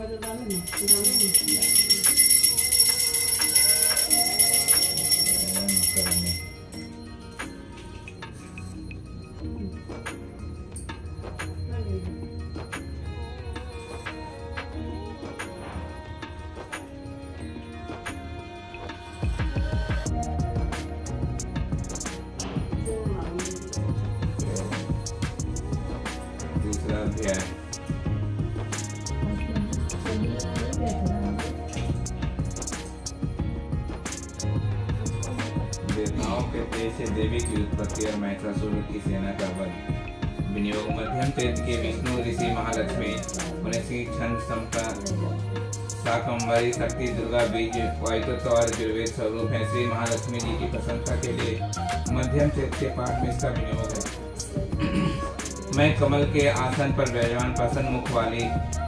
दूसरा अध्याय। देवताओं के तेज से देवी की उत्पत्ति और महिषासुर की सेना का वध। विनियोग मध्यम तेज के विष्णु ऋषि महालक्ष्मी उन्हें छंद समता शाकंभरी शक्ति दुर्गा बीज वायुतत्व और गिरवेद स्वरूप है। श्री महालक्ष्मी जी की प्रशंसा के लिए मध्यम तेज के पाठ में इसका विनियोग है। मैं कमल के आसन पर विराजमान प्रसन्न मुख वाली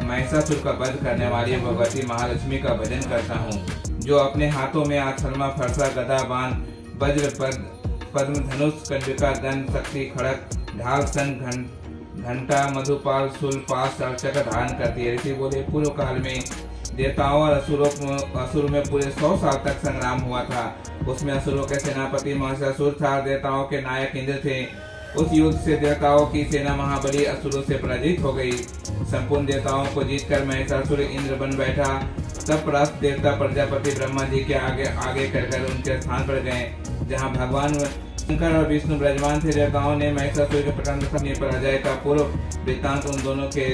महिषासुर का वध करने वाली भगवती महालक्ष्मी का भजन करता हूँ, जो अपने हाथों में आछरमा फरसा गदा बाण वज्र पद्म धनुष कंडिका दंड शक्ति खड़क ढाल सन घंटा मधुपाल शूल पास और चक्र धारण करती है। ऋषि बोले, पूर्व काल में देवताओं और असुर में पूरे 100 साल तक संग्राम हुआ था। उसमें असुरों के सेनापति महिषासुर था, देवताओं के नायक इंद्र थे। उस युद्ध से देवताओं की सेना महाबली असुरों से पराजित हो गई। संपूर्ण देवताओं को जीतकर महिषासुर इंद्र बन बैठा। तब परास्त देवता प्रजापति ब्रह्मा जी के आगे कर उनके स्थान पर गए, जहां भगवान शंकर और विष्णु विराजमान थे। देवताओं ने महिषासुर के प्रचंड पराजय का पूर्व वृत्तांत उन दोनों के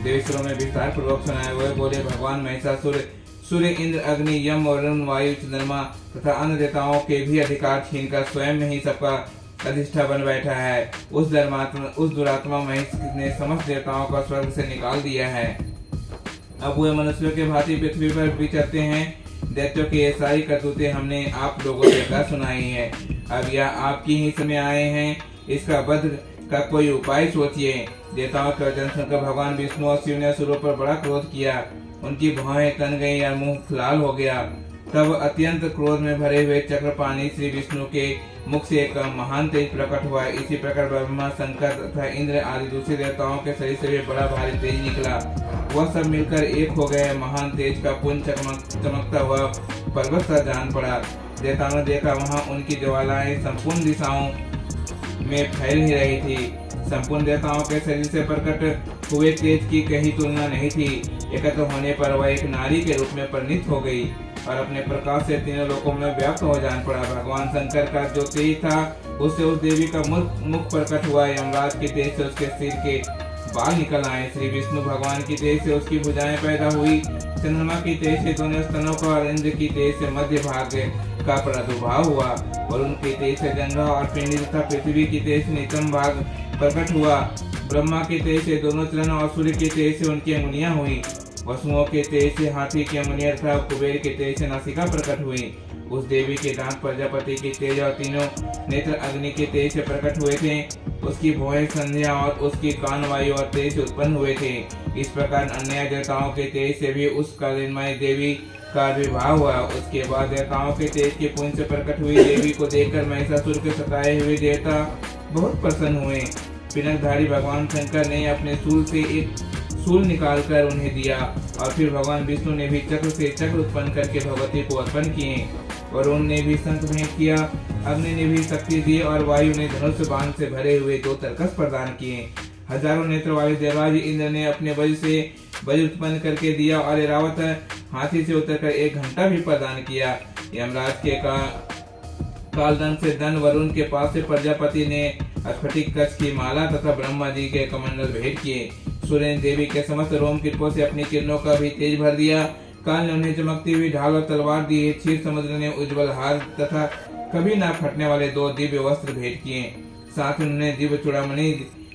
देवेश्वरों में विस्तार पूर्वक सुनाया। वह बोले, भगवान महिषासुर सूर्य इंद्र अग्नि यम वरुण वायु चंद्रमा तथा अन्य देवताओं के भी अधिकार छीनकर स्वयं में ही सबका अधिष्ठा बन बैठा है। उस दुरात्मा महिष ने समस्त देवताओं को स्वर्ग से निकाल दिया है। अब वे मनुष्यों के भांति पृथ्वी पर विचरते हैं। दैत्यों की ये सारी करतूतें हमने आप लोगों से कह सुनाई है। अब यह आपकी ही समय आए हैं, इसका वध का कोई उपाय सोचिए। देवताओं का वचन सुनकर भगवान विष्णु और शिव ने असुरों पर बड़ा क्रोध किया। उनकी भौहें तन गई और मुंह लाल हो गया। तब अत्यंत क्रोध में भरे हुए चक्रपाणी श्री विष्णु के मुख से एक महान तेज प्रकट हुआ। इसी प्रकार ब्रह्मा शंकर तथा इंद्र आदि दूसरे देवताओं के शरीर से भी बड़ा भारी तेज निकला। वह सब मिलकर एक हो गए। महान तेज का पुंज चमकता हुआ पर्वत सा जान पड़ा। देवताओं ने देखा, वहां उनकी ज्वालाएं संपूर्ण दिशाओं में फैल ही रही थी। संपूर्ण देवताओं के शरीर से प्रकट हुए तेज की कहीं तुलना नहीं थी। एकत्र होने पर वह एक नारी के रूप में परिणित हो गई और अपने प्रकाश से तीनों लोकों में व्याप्त हो जान पड़ा। भगवान शंकर का जो तेज था, उससे उस देवी का मुख प्रकट हुआ। यमराज की तेज से उसके सिर के बाल निकल आए। श्री विष्णु भगवान की तेज से उसकी भुजाएं पैदा हुई। चंद्रमा की तेज से दोनों स्तनों का और इंद्र की तेज से मध्य भाग का प्रादुर्भाव हुआ। और उनकी तेज से गंगा और पिंडी तथा पृथ्वी की तेज से नितम भाग प्रकट हुआ। ब्रह्मा की तेज से दोनों चरण और सूर्य की तेज से उनकी अंगुलियां हुई। वसुओं के तेज से हाथी की अंगुलियां तथा कुबेर के तेज से नासिका प्रकट हुई। उस देवी के दांत प्रजापति की तेज और तीनों नेत्र अग्नि के तेज से प्रकट हुए थे। उसकी भौहें संध्या और उसकी कान वायु और तेज से उत्पन्न हुए थे। इस प्रकार अन्य देवताओं के तेज से भी उस कालिनमय देवी का आविर्भाव हुआ। उसके बाद देवताओं के तेज के पुंज से प्रकट हुई देवी को देखकर महिषासुर के सताए हुए देवता बहुत प्रसन्न हुए। पिनकधारी भगवान शंकर ने अपने शूल से एक शूल निकालकर उन्हें दिया और फिर भगवान विष्णु ने भी चक्र से चक्र उत्पन्न करके भगवती को अर्पण किए। वरुण ने भी शंख भेंट किया, अग्नि ने भी शक्ति दी और वायु ने धनुष बाण से भरे हुए 2 तरकस प्रदान किए। हजारों नेत्र वाले देवराज इंद्र ने अपने वज्र से वज्र उत्पन्न करके दिया और ऐरावत हाथी से उतरकर 1 घंटा भी प्रदान किया। यमराज के कालदंड से धन वरुण के पास से प्रजापति ने स्फटिक कच्छ की माला तथा ब्रह्मा जी के कमंडल भेंट किए। सूर्य ने देवी के समस्त रोम किरणों से अपनी किरणों का भी तेज भर दिया। काल ने उन्हें चमकती हुई ढाल और तलवार दी। क्षीर समुद्र ने उज्जवल हार तथा कभी ना फटने वाले 2 दिव्य वस्त्र भेंट किए। साथ ही उन्होंने दिव्य चूड़ामणि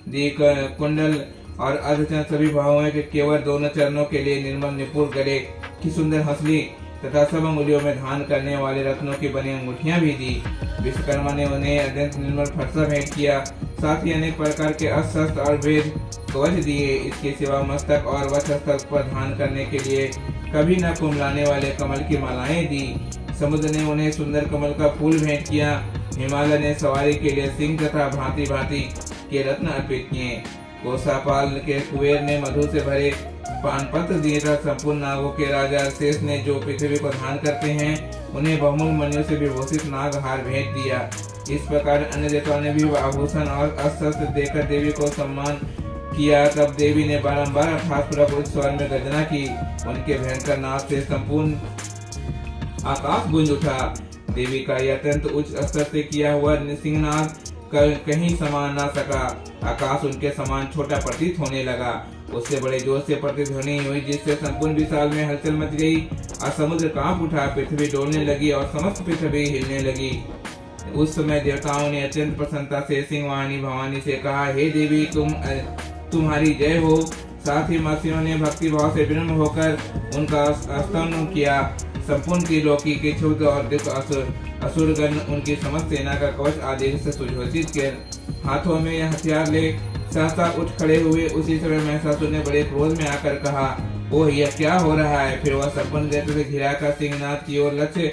दी, कुंडल और अर्धचंद्र सभी भावों के केवल दोनों चरणों के लिए निर्मल निपुण गले की सुंदर हंसली तथा सब अंगुलियों में धारण करने वाले रत्नों की बनी अंगूठियां भी दी। विश्वकर्मा ने उन्हें अत्यंत निर्मल फरसा भेंट किया। साथ ही अनेक प्रकार के अस्त्र शस्त्र और वेद कवच दिए। इसके सिवा मस्तक और वक्षस्थल पर धारण करने के लिए कभी न कुमलाने वाले कमल की मालाएं दी। समुद्र ने उन्हें सुंदर कमल का फूल भेंट किया। हिमालय ने सवारी के लिए सिंह तथा भांति भांति के रत्न अर्पित किए। कोसापाल के कुबेर ने मधु से भरे पानपत्र दिए था। संपूर्ण नागों के राजा शेष ने जो पृथ्वी को धारण करते हैं उन्हें बहुमूल्य मणियों से विभूषित नाग हार भेंट दिया। इस प्रकार अन्य देवताओं ने भी आभूषण और अस्त्र देकर देवी को सम्मान किया। तब देवी ने बारंबार अर्थातपूर्वक उच्च स्वर में गर्जना की। उनके भयंकर नाद से संपूर्ण आकाश गूंज उठा। देवी का यह अत्यंत उच्च स्तर से किया हुआ सिंहनाद कहीं समा न सका। आकाश उनके समान छोटा प्रतीत होने लगा। उससे बड़े जोर से प्रतिध्वनि हुई जिससे संपूर्ण विशाल में हलचल मच गई और समुद्र कांप उठा। पृथ्वी डोलने लगी और समस्त पृथ्वी हिलने लगी। उस समय देवताओं ने अत्यंत प्रसन्नता से सिंहवाहिनी भवानी से कहा, हे देवी, तुम्हारी जय हो। साथ ही महर्षियों ने भक्ति भाव से विनम्र होकर उनका स्तवन किया। संपूर्ण त्रिलोकी के क्षुब्ध और दुष्ट असुरगण उनकी समस्त सेना का कवच आदि से सुशोभित कर हाथों में हथियार ले सहसा उठ खड़े हुए। उसी समय महिषासुर ने बड़े क्रोध में आकर कहा, ओह, यह क्या हो रहा है। फिर वह संपूर्ण दैत्यों से घिरा कर सिंहनाद की ओर लक्ष्य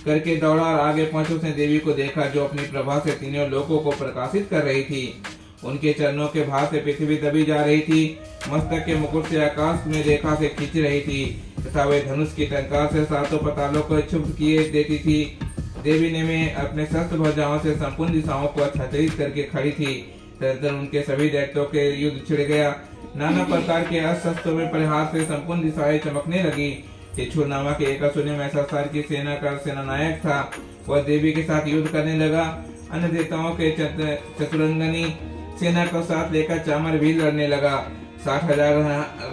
करके दौड़ा और आगे पहुंचे। उसने देवी को देखा जो अपनी प्रभा से तीनों लोकों को प्रकाशित कर रही थी। उनके चरणों के भार से पृथ्वी दबी जा रही थी। मस्तक के मुकुट से आकाश में रेखा से खींच रही थी तथा वे धनुष की टंकार से सातों पतालों को क्षुब्ध किए देती थी। देवी ने में अपने शस्त्र भुजाओं से संपूर्ण दिशाओं को आच्छादित करके खड़ी थी। तदनंतर उनके सभी दैत्यों के युद्ध छिड़ गया। नाना प्रकार के अस्त्रों में प्रहार से संपूर्ण दिशाएं चमकने लगी। इच्छुर नामक एक असुर महिषासुर की सेना का सेनानायक था। वह देवी के साथ युद्ध करने लगा। अन्य देवताओं के चतुरंगनी सेना को साथ लेकर चामर भी लड़ने लगा। 60,000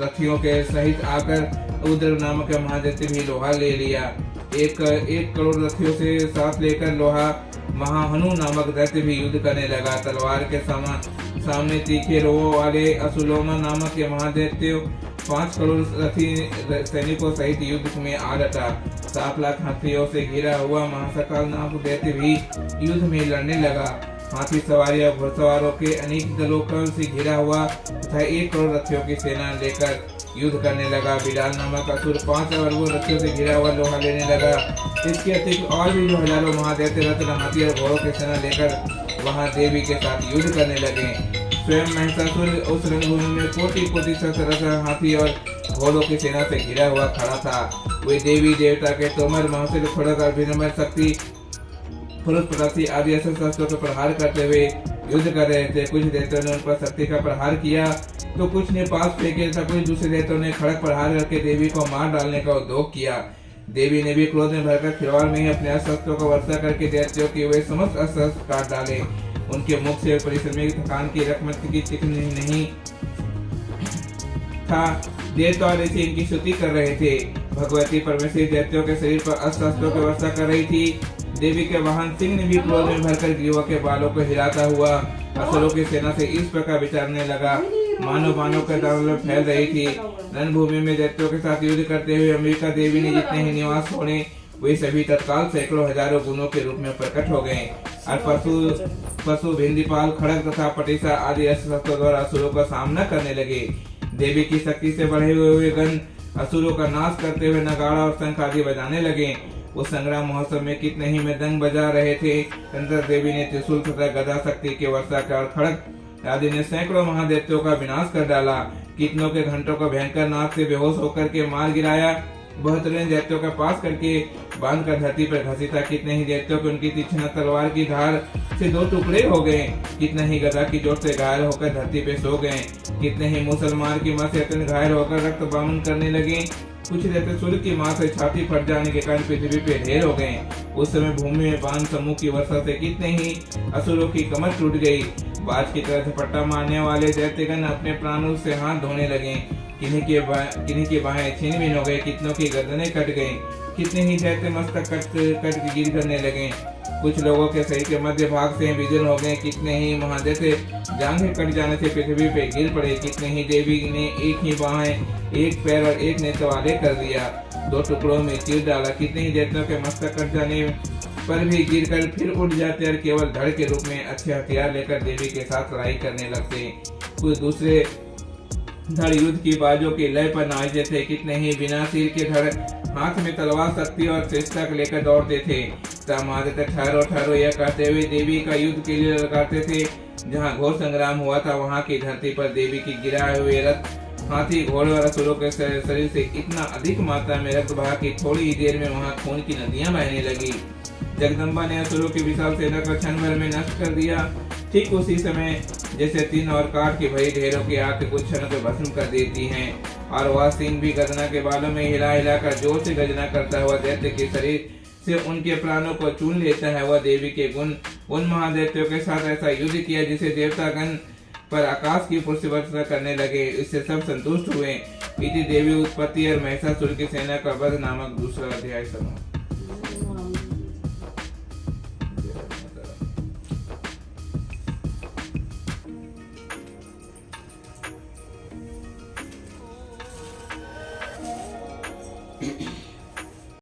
रथियों के सहित आकर उद्र नामक महादैत्य भी लोहा ले लिया। एक करोड़ रथियों से साथ लेकर लोहा महाहनु नामक दैत्य भी युद्ध करने लगा। तलवार के सामने तीखे रोवों वाले असुलोमा नामक के महादैत्य 5 करोड़ रथी सैनिकों सहित युद्ध में आ डटा। 7 लाख हाथियों से घिरा हुआ महासकाल नामक दैत्य भी युद्ध में लड़ने लगा। हाथी सवारी और घुड़सवारों के अनेक दलों से घिरा हुआ तथा 1 करोड़ रथियों की सेना लेकर युद्ध करने लगा। बिलाल नामक असुर 5 अरबों रथियों से घिरा हुआ लोहा लेने लगा। इसके अतिरिक्त और भी जो हजारों महादैत्य रथ, हाथी और घोड़ों की सेना लेकर वहां देवी के साथ युद्ध करने लगे। स्वयं महिषासुर उस रणभूमि में कोटि सहस्त्र हाथी और घोड़ों की सेना से घिरा हुआ खड़ा था। वे देवी देवता के तोमर महासुर खड़ग और विनम्र शक्ति पुरुष प्रतापी आदि ऐसे शस्त्रों पर प्रहार करते हुए युद्ध कर रहे थे। कुछ देवताओं ने उन पर शक्ति का प्रहार किया तो कुछ ने पास फेंके तथा कुछ दूसरे देवताओं ने खड़ग प्रहार करके देवी को मार डालने का उद्योग किया। देवी ने भी क्रोध में भरकर खिलवाड़ में ही अपने अस्त्रों को वर्षा करके दैत्यों के वे समस्त अस्त्र काट डाले। उनके मुख से परिश्रमी थकान की रकमत की चिन्ह नहीं था। देवता और ऋषि इनकी स्तुति कर रहे थे। भगवती परमेश्वरी दैत्यों के शरीर पर अस्त्रों की वर्षा कर रही थी। देवी के वाहन सिंह ने भी क्रोध में भरकर ग्रीवों के बालों को हिलाता हुआ असुरों की सेना से इस प्रकार विचारने लगा मानो बानों के दानव फैल रही थी। रणभूमि में दैत्यों के साथ युद्ध करते हुए अंबिका देवी ने जितने ही निवास छोड़े वे सभी तत्काल सैकड़ों हजारों गुणों के रूप में प्रकट हो गए और पशु भिंडीपाल खड़ग तथा पटीसा आदि अस्त्रों द्वारा असुरों का सामना करने लगे। देवी की शक्ति से बढ़े हुए गण असुरों का नाश करते हुए नगाड़ा और शंख आदि बजाने लगे। उस संग्राम महोत्सव में कितने ही मृदंग बजा रहे थे। तंत्र देवी ने त्रिशूल तथा गदा शक्ति के वर्षा कर और खड़ग आदि ने सैकड़ों महादैत्यों का विनाश कर डाला। कितनों के घंटों को भयंकर नाद से बेहोश होकर के मार गिराया। बहत्तरीन दैत्यों का पास करके बांध कर धरती पर घसीटा। कितने ही दैत्यों को उनकी तीक्ष्ण तलवार की धार से 2 टुकड़े हो गए। कितने ही गदा की चोट से घायल होकर धरती पे सो गए। कितने ही मुसलमान की मां से अत्यंत घायल होकर रक्त बामन करने लगे। कुछ दैत्य सूर्य की मां से छाती फट जाने के कारण पृथ्वी पे ढेर हो गए। उस समय भूमि में बाण समूह की वर्षा से कितने ही असुरों की कमर टूट गई। बाज की तरह झपट्टा मारने वाले दैत्यगण अपने प्राणों से हाथ धोने लगे। किन्हीं की बाहें छीन बीन हो गए। कितनों की गर्दनें कट गईं। कितने ही दैत्य मस्तक कट गिर करने लगे। कुछ लोगों के शरीर के मध्य भाग से विदीर्ण हो गए। कितने ही महादैत्य जांघें कट जाने से पृथ्वी पे गिर पड़े। कितने ही देवी ने एक ही बाहें, एक पैर और एक नेत्र वाले कर दिया, 2 टुकड़ों में चीर डाला। कितने ही दैत्यों के मस्तक कट जाने पर भी गिरकर फिर उठ जाते और केवल धड़ के रूप में अच्छे हथियार लेकर देवी के साथ लड़ाई करने लगते। कुछ दूसरे धड़ युद्ध की बाजों के लय पर नाचते थे। कितने ही बिना सिर के धड़ हाथ में तलवार शक्ति और चेष्टा लेकर दौड़ते थे। महादेव ठहरो यह कहते हुए देवी का युद्ध के लिए लड़ाते थे। जहाँ घोर संग्राम हुआ था वहाँ की धरती पर देवी की गिराए हुए रथ, हाथी घोड़े और असुरों के शरीर से इतना अधिक मात्रा में रक्त बहा कि थोड़ी ही देर में वहां खून की नदियां बहने लगी। जगदम्बा ने असुरों की विशाल सेना को क्षण भर में नष्ट कर दिया। ठीक उसी समय जैसे तीन और काठ की भरी ढेरों की आग कुछ क्षणों को भस्म कर देती हैं, और वह सिंह भी गर्दना के बालों में हिला हिलाकर जोर से गर्जना करता हुआ दैत्य के शरीर से उनके प्राणों को चून लेता है। वह देवी के गुण उन महादैत्यों के साथ ऐसा युद्ध किया जिसे देवतागण पर आकाश की पुष्प वर्षा करने लगे। इससे सब संतुष्ट हुए। इति देवी उत्पत्ति और महिषासुर की सेना का वध नामक दूसरा अध्याय समाप्त।